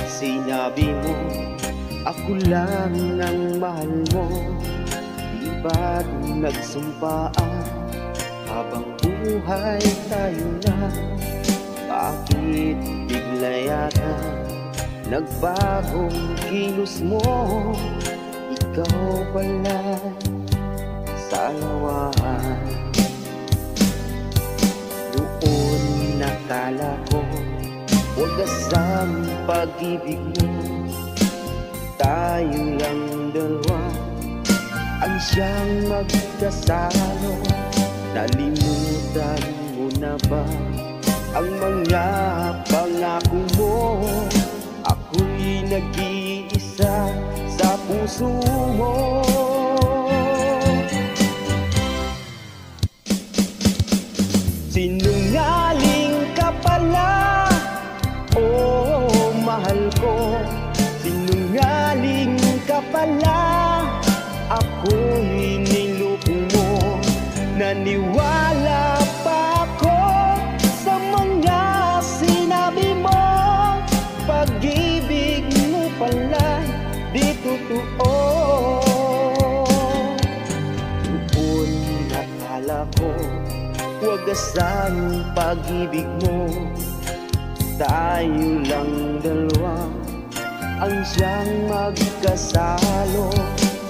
sinabi mo ako lang ang mahal mo? Di ba't nagsumpaan habang buhay tayo na? Bakit bigla yata nagbagong kilos mo? Ikaw pala sa lawahan. Noon nakala ko wagas ang pag-ibig mo. Tayo lang dalawa ang siyang magkasalo. Nalimutan mo na ba ang mga pangako mo? Ako'y nag-iisa sa puso mo. Sinungaling ka pala, oh mahal ko. Sinungaling ka pala, ako'y niloko mo. Naniwala pa ako sa mga sinabi mo. Pag-ibig mo pala di totoo. Noon nakala ko wagas ang pag-ibig mo. Tayo lang dalawa ang siyang magkasalo.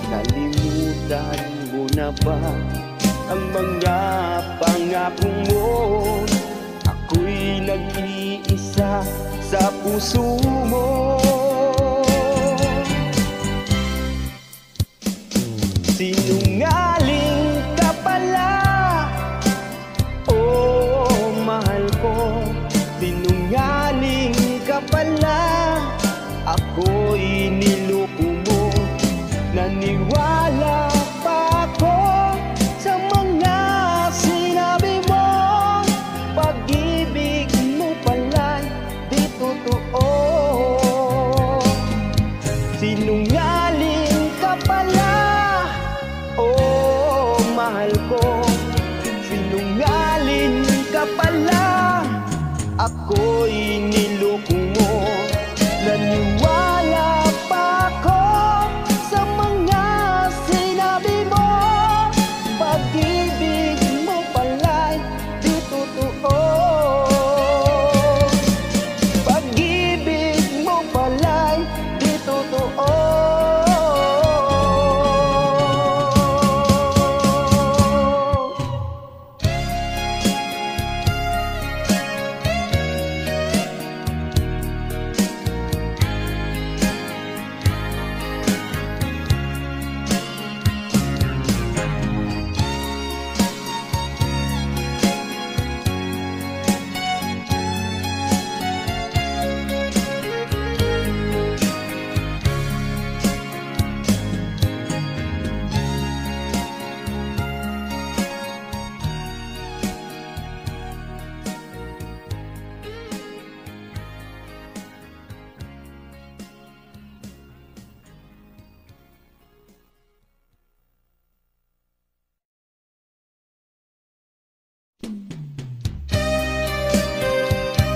Kalimutan mo na ba ang mga pangako mo? Ako'y nag-iisa sa puso mo. Sinungaling ka pala, oh mahal ko. Sinungaling ka pala,